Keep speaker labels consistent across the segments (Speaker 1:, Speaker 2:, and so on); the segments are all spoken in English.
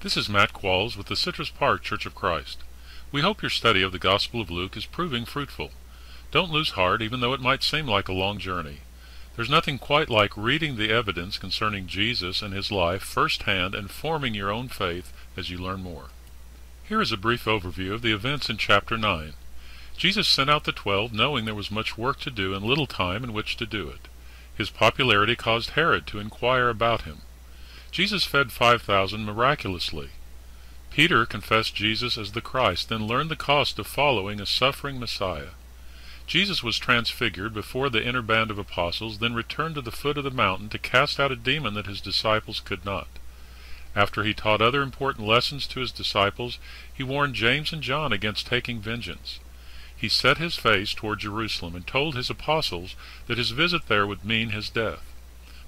Speaker 1: This is Matt Qualls with the Citrus Park Church of Christ. We hope your study of the Gospel of Luke is proving fruitful. Don't lose heart, even though it might seem like a long journey. There's nothing quite like reading the evidence concerning Jesus and his life firsthand and forming your own faith as you learn more. Here is a brief overview of the events in chapter 9. Jesus sent out the 12 knowing there was much work to do and little time in which to do it. His popularity caused Herod to inquire about him. Jesus fed 5,000 miraculously. Peter confessed Jesus as the Christ, then learned the cost of following a suffering Messiah. Jesus was transfigured before the inner band of apostles, then returned to the foot of the mountain to cast out a demon that his disciples could not. After he taught other important lessons to his disciples, he warned James and John against taking vengeance. He set his face toward Jerusalem and told his apostles that his visit there would mean his death.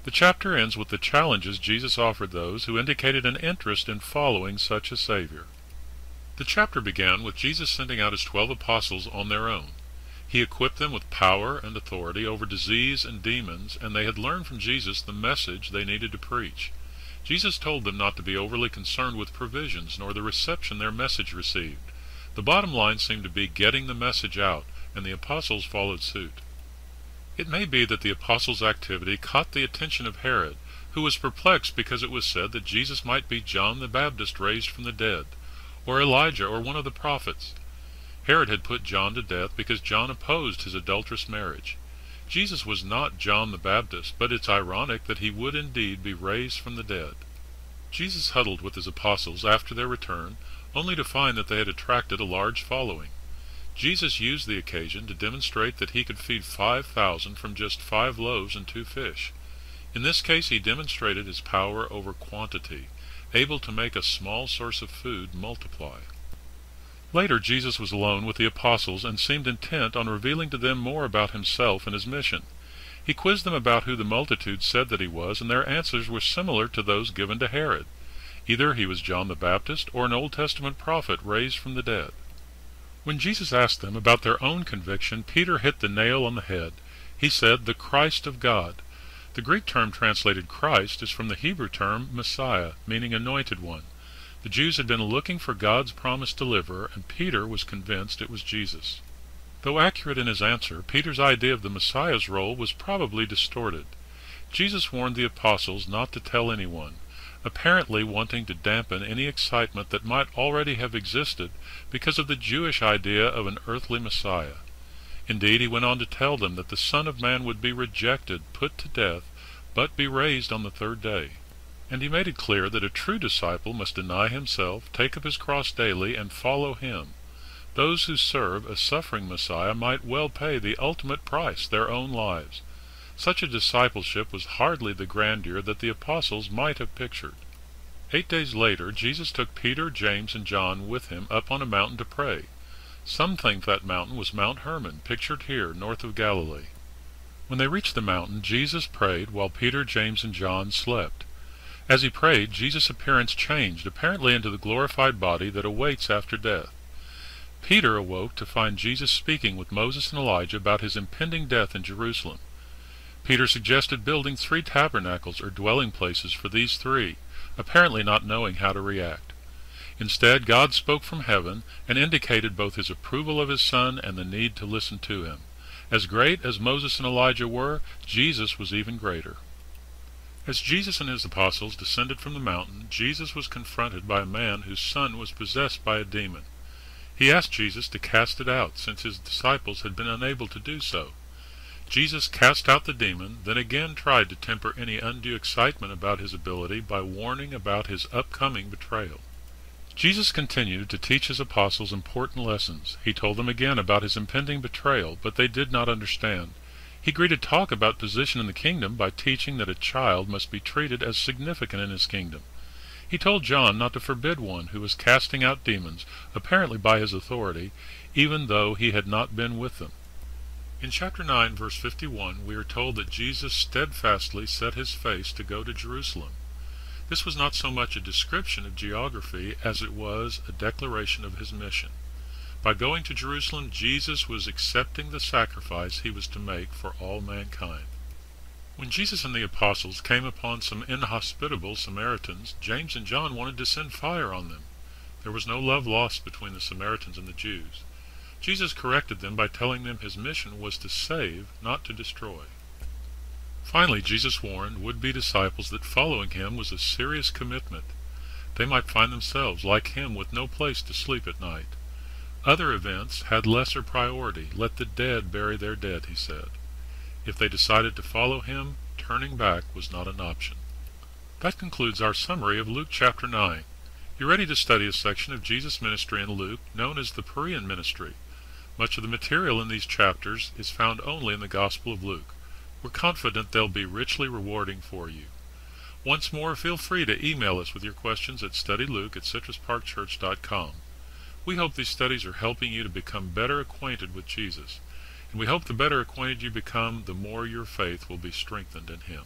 Speaker 1: The chapter ends with the challenges Jesus offered those who indicated an interest in following such a Savior. The chapter began with Jesus sending out his 12 apostles on their own. He equipped them with power and authority over disease and demons, and they had learned from Jesus the message they needed to preach. Jesus told them not to be overly concerned with provisions nor the reception their message received. The bottom line seemed to be getting the message out, and the apostles followed suit. It may be that the apostles' activity caught the attention of Herod, who was perplexed because it was said that Jesus might be John the Baptist raised from the dead, or Elijah, or one of the prophets. Herod had put John to death because John opposed his adulterous marriage. Jesus was not John the Baptist, but it's ironic that he would indeed be raised from the dead. Jesus huddled with his apostles after their return, only to find that they had attracted a large following. Jesus used the occasion to demonstrate that he could feed 5,000 from just 5 loaves and 2 fish. In this case he demonstrated his power over quantity, able to make a small source of food multiply. Later Jesus was alone with the apostles and seemed intent on revealing to them more about himself and his mission. He quizzed them about who the multitude said that he was, and their answers were similar to those given to Herod. Either he was John the Baptist or an Old Testament prophet raised from the dead. When Jesus asked them about their own conviction, Peter hit the nail on the head. He said, "The Christ of God." The Greek term translated Christ is from the Hebrew term Messiah, meaning anointed one. The Jews had been looking for God's promised deliverer, and Peter was convinced it was Jesus. Though accurate in his answer, Peter's idea of the Messiah's role was probably distorted. Jesus warned the apostles not to tell anyone, apparently wanting to dampen any excitement that might already have existed because of the Jewish idea of an earthly Messiah. Indeed, he went on to tell them that the Son of Man would be rejected, put to death, but be raised on the 3rd day. And he made it clear that a true disciple must deny himself, take up his cross daily, and follow him. Those who serve a suffering Messiah might well pay the ultimate price, their own lives. Such a discipleship was hardly the grandeur that the apostles might have pictured. 8 days later, Jesus took Peter, James, and John with him up on a mountain to pray. Some think that mountain was Mount Hermon, pictured here, north of Galilee. When they reached the mountain, Jesus prayed while Peter, James, and John slept. As he prayed, Jesus' appearance changed, apparently into the glorified body that awaits after death. Peter awoke to find Jesus speaking with Moses and Elijah about his impending death in Jerusalem. Peter suggested building 3 tabernacles or dwelling places for these 3, apparently not knowing how to react. Instead, God spoke from heaven and indicated both his approval of his Son and the need to listen to him. As great as Moses and Elijah were, Jesus was even greater. As Jesus and his apostles descended from the mountain, Jesus was confronted by a man whose son was possessed by a demon. He asked Jesus to cast it out, since his disciples had been unable to do so. Jesus cast out the demon, then again tried to temper any undue excitement about his ability by warning about his upcoming betrayal. Jesus continued to teach his apostles important lessons. He told them again about his impending betrayal, but they did not understand. He agreed to talk about position in the kingdom by teaching that a child must be treated as significant in his kingdom. He told John not to forbid one who was casting out demons, apparently by his authority, even though he had not been with them. In chapter 9, verse 51, we are told that Jesus steadfastly set his face to go to Jerusalem. This was not so much a description of geography as it was a declaration of his mission. By going to Jerusalem, Jesus was accepting the sacrifice he was to make for all mankind. When Jesus and the apostles came upon some inhospitable Samaritans, James and John wanted to send fire on them. There was no love lost between the Samaritans and the Jews. Jesus corrected them by telling them his mission was to save, not to destroy. Finally, Jesus warned would-be disciples that following him was a serious commitment. They might find themselves, like him, with no place to sleep at night. Other events had lesser priority. Let the dead bury their dead, he said. If they decided to follow him, turning back was not an option. That concludes our summary of Luke chapter 9. You're ready to study a section of Jesus' ministry in Luke known as the Perean ministry. Much of the material in these chapters is found only in the Gospel of Luke. We're confident they'll be richly rewarding for you. Once more, feel free to email us with your questions at studyluke@citrusparkchurch.com. We hope these studies are helping you to become better acquainted with Jesus, and we hope the better acquainted you become, the more your faith will be strengthened in him.